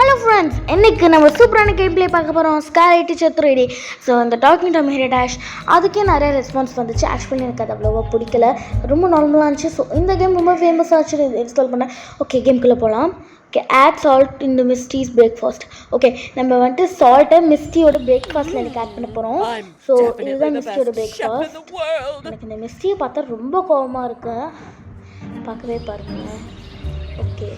Hello friends, இன்றைக்கி நம்ம சூப்பரான கேம் ப்ளே பார்க்க போகிறோம். Scare teacher 3D. ஸோ அந்த டாக்கிங் டாம் ஹீரோ டேஷ் அதுக்கே நிறைய ரெஸ்பான்ஸ் வந்துச்சு. ஆக்சுவலி எனக்கு அது அவ்வளோவா பிடிக்கல, ரொம்ப நார்மலாக இருந்துச்சு. ஸோ இந்த கேம் ரொம்ப ஃபேமஸ் ஆச்சு, இன்ஸ்டால் பண்ணேன். ஓகே, கேம்குள்ளே போகலாம். Okay, add salt in the misty's breakfast. Okay, நம்ம வந்துட்டு சால்ட்டை மிஸ்டியோட பிரேக்ஃபாஸ்ட்டில் எனக்கு ஆட் பண்ண போகிறோம். ஸோ இதுதான் மிஸ்டியோட பிரேக்ஃபாஸ்ட். எனக்கு இந்த மிஸ்டியை பார்த்தா ரொம்ப கோபமாக இருக்கு, பார்க்கவே பாருங்கள். ஓகே,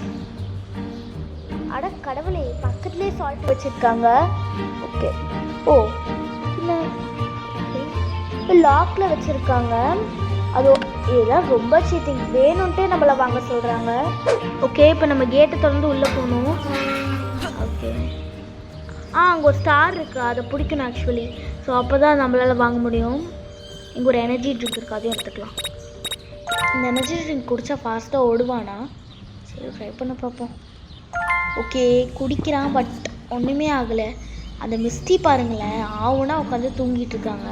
அட கடவுளே, பக்கத்துலேயே சால்ட் வச்சுருக்காங்க. ஓகே, ஓ இல்லை, லாக்கில் வச்சுருக்காங்க. அது இதெல்லாம் ரொம்ப சீட்டிங், வேணும்ன்ட்டே நம்மளை வாங்க சொல்கிறாங்க. ஓகே, இப்போ நம்ம கேட்டை திறந்து உள்ளே போகணும். ஓகே, அங்கே ஒரு ஸ்டார் இருக்குது, அதை பிடிக்கணும் ஆக்சுவலி. ஸோ அப்போ தான் நம்மளால் வாங்க முடியும். இங்கே ஒரு எனர்ஜி ட்ரிங்க் இருக்குது, அதையும் எடுத்துக்கலாம். இந்த எனர்ஜி ட்ரிங்க் குடித்தா ஃபாஸ்ட்டாக ஓடுவானா? சரி, ட்ரை பண்ண பார்ப்போம். ஓகே, குடிக்கிறான், பட் ஒன்றுமே ஆகலை. அந்த மிஸ்டி பாருங்களேன், ஆவுன்னா உட்காந்து தூங்கிட்டு இருக்காங்க.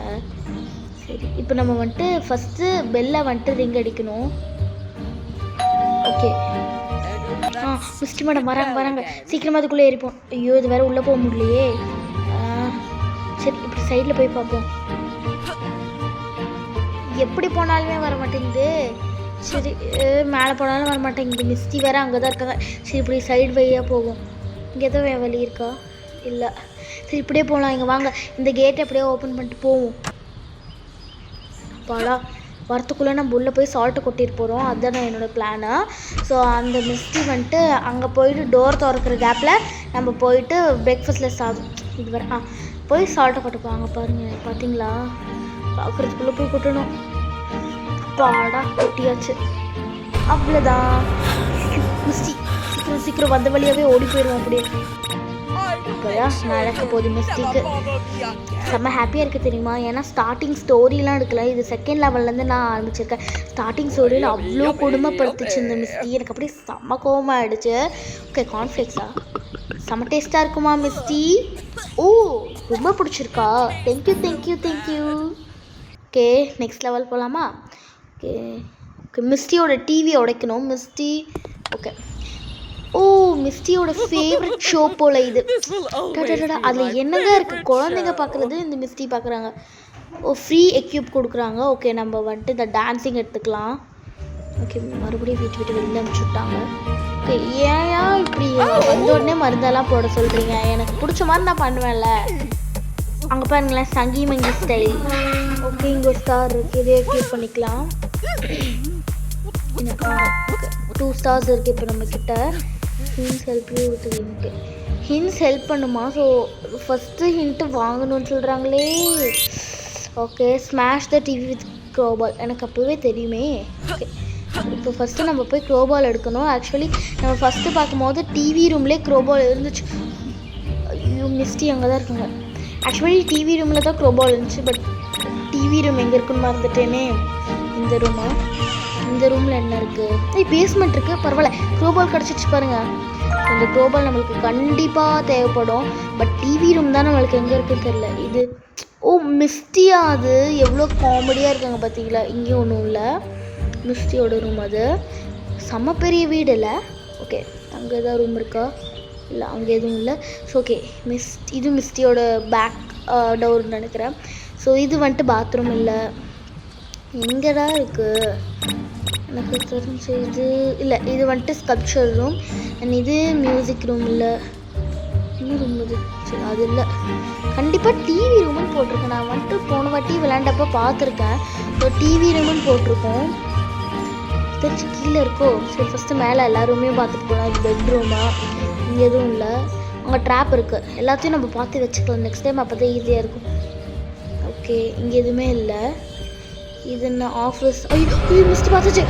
சரி, இப்போ நம்ம வந்துட்டு ஃபஸ்ட்டு பெல்லை வந்துட்டு ரிங் அடிக்கணும். ஓகே, மிஸ்டி மேடம் வராங்க, சீக்கிரமாக அதுக்குள்ளே ஏறிப்போம். ஐயோ, இது வேறு உள்ளே போக முடியலையே. சரி, இப்படி சைடில் போய் பார்ப்போம். எப்படி போனாலுமே வர மாட்டேங்குது. சரி, மேலே போனாலும் வர மாட்டேங்குது. மிஸ்டி வேறு அங்கே தான் இருக்காங்க. சரி, இப்படி சைடு வழியாக போகும். இங்கே எதுவும் வழி இருக்கா? இல்லை. சரி, இப்படியே போகலாம். இங்கே வாங்க, இந்த கேட்டை அப்படியே ஓப்பன் பண்ணிட்டு போவோம். அப்பாடா, வரத்துக்குள்ளே நம்ம உள்ளே போய் சால்ட்டை கொட்டிட்டு போகிறோம். அதுதான் நான் என்னோடய பிளானு. ஸோ அந்த மிஸ்டி வந்துட்டு அங்கே போயிட்டு டோர் திறக்கிற கேப்பில் நம்ம போயிட்டு பிரேக்ஃபாஸ்ட்டில் சாப்பிடும் இது வர போய் சால்ட்டை கொட்டுப்போம். அங்கே பாருங்கள், பார்த்தீங்களா? பார்க்குறதுக்குள்ளே போய் கொட்டணும். பாடா, கொட்டியாச்சு. அவ்வளோதான். மிஸ்டி சீக்கிரம் வந்த வழியாகவே ஓடி போயிடுவோம். அப்படியே இப்போதான் நடக்க போகுது மிஸ்டிக்கு. செம்ம ஹாப்பியாக இருக்குது தெரியுமா? ஏன்னா ஸ்டார்டிங் ஸ்டோரிலாம் எடுக்கல, இது செகண்ட் லெவல்லேருந்து நான் ஆரம்பிச்சிருக்கேன். ஸ்டார்டிங் ஸ்டோரியில் அவ்வளோ கொடுமைப்படுத்துச்சு இந்த மிஸ்டி. எனக்கு அப்படியே செம்ம கோவமாக ஆகிடுச்சு. ஓகே, கார்ன்ஃப்ளேக்ஸா செம்ம டேஸ்ட்டாக இருக்குமா மிஸ்டி? ஓ, ரொம்ப பிடிச்சிருக்கா? தேங்க்யூ. ஓகே, நெக்ஸ்ட் லெவல் போகலாமா? ஓகே, மிஸ்டியோட டிவியை உடைக்கணும். மிஸ்டி, ஓகே. ஓ, மிஸ்டியோட ஃபேவரட் ஷோ போல் இது. அதில் என்னங்க இருக்குது? குழந்தைங்க பார்க்குறது இந்த மிஸ்டி பார்க்குறாங்க. ஓ, ஃப்ரீ எக்யூப் கொடுக்குறாங்க. ஓகே, நம்ம வந்துட்டு இந்த டான்ஸிங் எடுத்துக்கலாம். ஓகே, மறுபடியும் விட்டு வெளியில் அனுப்பிச்சுட்டாங்க. ஓகே, ஏன் இப்படி வந்த உடனே மருந்தெல்லாம் போட சொல்கிறீங்க? எனக்கு பிடிச்ச மாதிரி நான் பண்ணுவேன்ல. அங்கே பாருங்களேன், சங்கி மங்கி ஸ்டைல். ஓகே, இங்கே ஒரு ஸ்டார் இருக்குது, இதே எக்யூப் பண்ணிக்கலாம். எனக்கு ஓகே 2 stars இருக்குது. இப்போ நம்மக்கிட்ட ஹின்ஸ் ஹெல்ப் இருக்குது. ஹின்ஸ் ஹெல்ப் பண்ணுமா? ஸோ ஃபஸ்ட்டு ஹிண்ட்டு வாங்கணும்னு சொல்கிறாங்களே. Okay, smash the TV with crowbar. எனக்கு அப்போவே தெரியுமே. ஓகே, இப்போ ஃபஸ்ட்டு நம்ம போய் க்ரோபால் எடுக்கணும். ஆக்சுவலி நம்ம ஃபஸ்ட்டு பார்க்கும்போது டிவி ரூம்லேயே க்ரோபால் இருந்துச்சு. ஐயோ, மிஸ்டி அங்கே தான் இருக்குங்க. ஆக்சுவலி டிவி ரூமில் தான் க்ரோபால் இருந்துச்சு, பட் டிவி ரூம் எங்கே இருக்குன்னு மறந்துட்டேனே. இந்த ரூமில் என்ன இருக்குது? பேஸ்மெண்ட் இருக்குது, பரவாயில்ல. க்ரோபால் கிடச்சிச்சு பாருங்கள். இந்த க்ரோபால் நம்மளுக்கு கண்டிப்பாக தேவைப்படும், பட் டிவி ரூம் தான் நம்மளுக்கு எங்கே இருக்குன்னு தெரில. இது ஓ, மிஸ்டியா? அது எவ்வளோ காமெடியாக இருக்காங்க பார்த்தீங்களா? இங்கேயும் ஒன்றும் இல்லை, மிஸ்டியோட ரூம். அது செம்ம பெரிய வீடு இல்லை? ஓகே, அங்கே ஏதாவது ரூம் இருக்கா? இல்லை, அங்கே எதுவும் இல்லை. ஸோ ஓகே, இது மிஸ்டியோட பேக் டோர்னு நினைக்கிறேன். ஸோ இது வந்துட்டு பாத்ரூம் இல்லை. எங்கடா இருக்குது எனக்கு தெரிஞ்சு? இது இல்லை, இது வந்துட்டு ஸ்கல்ப்சர் ரூம். அண்ட் இது மியூசிக் ரூம். இல்லை, என்ன ரூம் இது? சரி, அது இல்லை. கண்டிப்பாக டிவி ரூம்னு போட்டிருக்கேன். நான் வந்துட்டு போன வாட்டி விளையாண்டப்போ பார்த்துருக்கேன். ஸோ டிவி ரூம்னு போட்டிருக்கோம். தெரிஞ்சு கீழே இருக்கோ? சரி, ஃபஸ்ட்டு மேலே எல்லா ரூமையும் பார்த்துட்டு போகலாம். இது பெட்ரூமா? இங்கே எதுவும் இல்லை. அங்கே ட்ராப் இருக்குது. எல்லாத்தையும் நம்ம பார்த்து வச்சுக்கலாம் நெக்ஸ்ட் டைம், அப்போ தான் ஈஸியாக இருக்கும். ஓகே, இங்கே எதுவுமே இல்லை. இது என்ன ஆஃபீஸ்? ஐயோ, மிஸ்டி பார்த்துச்சு.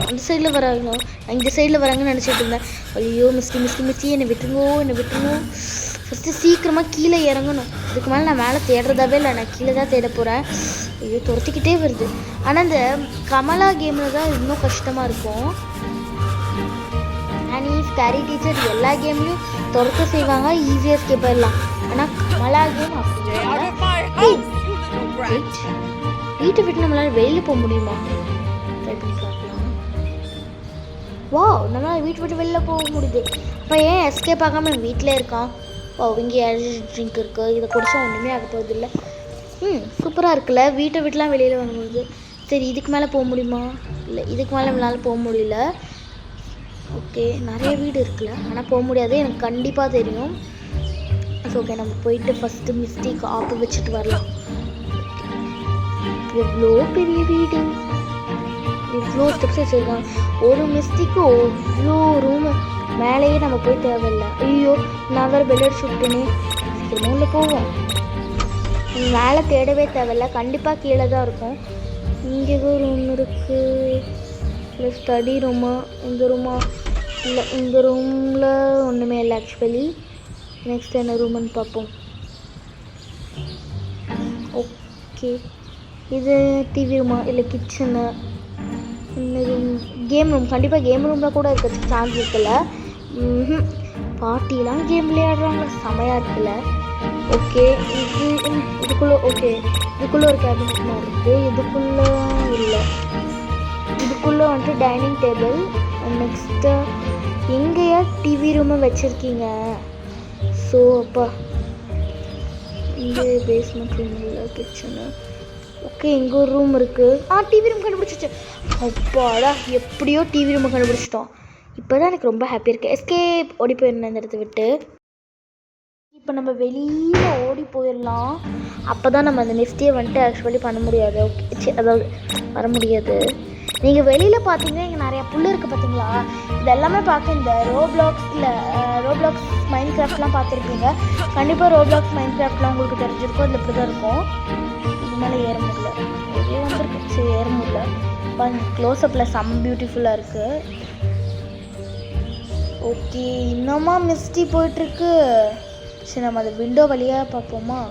அந்த சைடில் வராங்க, இந்த சைடில் வராங்கன்னு நினச்சிட்டு இருந்தேன். ஐயோ, மிஸ்டி என்னை விட்டுருங்கோ. ஃபஸ்ட்டு சீக்கிரமாக கீழே இறங்கணும். இதுக்கு மேலே நான் மேலே தேடுறதாவே இல்லை, நான் கீழே தான் தேட போகிறேன். ஐயோ, துரத்திக்கிட்டே வருது. ஆனால் இந்த கமலா கேமில் தான் இன்னும் கஷ்டமாக இருக்கும். அண்ட் ஸ்கேரி டீச்சர் எல்லா கேம்லேயும் துரத்த செய்வாங்க, ஈஸியாக எஸ்கேப் ஆயிடலாம். ஆனால் கமலா கேம் அப்படி வீட்டை விட்டு நம்மளால் வெளியில் போக முடியுமா? ட்ரை பண்ணி பார்க்கலாம். வா, நம்மளால் வீட்டை விட்டு வெளியில் போக முடியுது. இப்போ ஏன் எஸ்கேப் ஆகாமல் வீட்டிலே இருக்கான்? ஓ, இங்கே எனர்ஜி ட்ரிங்க் இருக்குது, இதை குடிச்சா ஒன்றுமே ஆக போகுது இல்லை. சூப்பராக இருக்குல்ல, வீட்டை விட்டுலாம் வெளியில் வரும்போது. சரி, இதுக்கு மேலே போக முடியுமா? இல்லை, இதுக்கு மேலே நம்மளால் போக முடியல. ஓகே, நிறைய வீடு இருக்குல்ல, ஆனால் போக முடியாது, எனக்கு கண்டிப்பாக தெரியும். ஸோ ஓகே, நம்ம போயிட்டு ஃபஸ்ட்டு மிஸ்டேக் ஆப்பு வச்சுட்டு வரலாம். எவ்வளோ பெரிய வீடு, இவ்வளோ ஸ்டெப்ஸ் வச்சுருக்காங்க. ஒரு மிஸ்டேக்கு அவ்வளோ ரூமு, மேலேயே நம்ம போய் தேவையில்லை. ஐயோ, நான் வேறு பெல் அடிச்சு விட்டேனே. சீக்கிரமாக உள்ள போவோம். மேலே தேடவே தேவையில்லை, கண்டிப்பாக கீழே தான் இருக்கும். இங்கே ஏதோ ரூம் இருக்குது. இல்லை ஸ்டடி ரூமா? இந்த ரூமா? இல்லை, இந்த ரூமில் ஒன்றுமே இல்லை ஆக்சுவலி. நெக்ஸ்ட் என்ன ரூம்னு பார்ப்போம். ஓகே, இது டிவி ரூமா? இல்லை கிச்சனு? இந்த ரூம் கேம் ரூம். கண்டிப்பாக கேம் ரூமில் கூட இருக்க சான்ஸ் இருக்குல்ல. பாட்டிலாம் கேம் விளையாடுறாங்க, செமையாக இருக்குல்ல. ஓகே, இதுக்குள்ளே ஓகே, இதுக்குள்ளே ஒரு கேபினட் மாதிரி இருக்குது. இதுக்குள்ளே இல்லை, இதுக்குள்ளே வந்துட்டு டைனிங் டேபிள். நெக்ஸ்ட்டு எங்கேயா டிவி ரூமை வச்சுருக்கீங்க? ஸோ அப்பா, இங்கே பேஸ்மெண்ட் ரூம் இல்லை, கிச்சனு. ஓகே, இங்கே ஒரு ரூம் இருக்குது. டிவி ரூம் கண்டுபிடிச்சிச்சு. அப்பாடா, எப்படியோ டிவி ரூமை கண்டுபிடிச்சிட்டோம். இப்போ தான் எனக்கு ரொம்ப ஹாப்பியாக இருக்குது. எஸ்கேப், ஓடி போயிருந்தேன் இந்த இடத்த விட்டு. இப்போ நம்ம வெளியில் ஓடி போயிடலாம். அப்போ தான் நம்ம அந்த நெஸ்டியை வந்துட்டு ஆக்சுவலி பண்ண முடியாது. ஓகே, அதாவது வர முடியாது. நீங்கள் வெளியில் பார்த்தீங்கன்னா இங்கே நிறையா புல் இருக்குது பார்த்தீங்களா? இதெல்லாமே பார்க்க இந்த ரோப்ளாக்ஸ் மைண்ட் கிராஃப்ட்லாம் பார்த்துருப்பீங்க. கண்டிப்பாக ரோப்ளாக்ஸ் மைண்ட் கிராஃப்ட்லாம் உங்களுக்கு தெரிஞ்சிருக்கும். அதில் இப்படி தான் இருக்கும். இது மேலே ஏற முடியல, வெளியே வந்துருக்கு. சரி, ஏற முடியல. இப்போ க்ளோஸ்அப்பில் செம்ம பியூட்டிஃபுல்லாக இருக்குது. ஓகே, இன்னமா மிஸ்டி போயிட்டுருக்கு. சரி, நம்ம அந்த விண்டோ வழியாக பார்ப்போமா?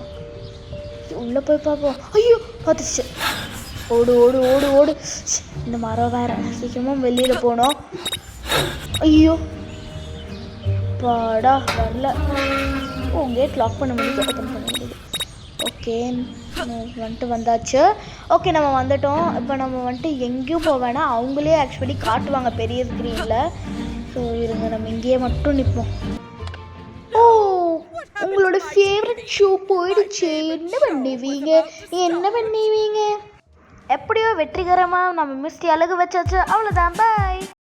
உள்ளே போய் பார்ப்போம். ஐயோ, பார்த்துச்சு. ஓடு ஓடு ஓடு ஓடு. இந்த மரம் வேறு, சீக்கிரமாக வெளியில் போனோம். ஐயோ, பாடா வரல. ஓ, கேட் லாக் பண்ண முடியுது, ஓப்பன் பண்ண முடியுது. ஓகே, வந்துட்டு வந்தாச்சு. ஓகே, நம்ம வந்துட்டோம். இப்போ நம்ம வந்துட்டு எங்கேயும் போக வேணாம், அவங்களே ஆக்சுவலி காட்டுவாங்க பெரிய ஸ்க்ரீனில். ஸோ இருங்க, நம்ம இங்கேயே மட்டும் நிற்போம். ஓ, உங்களோட ஃபேவரட் ஷோ போயிடுச்சு. என்ன பண்ணுவீங்க? எப்படியோ வெற்றிகரமாக நம்ம மிஸ்டி அழகு வச்சாச்சு. அவ்வளோதான், பாய்.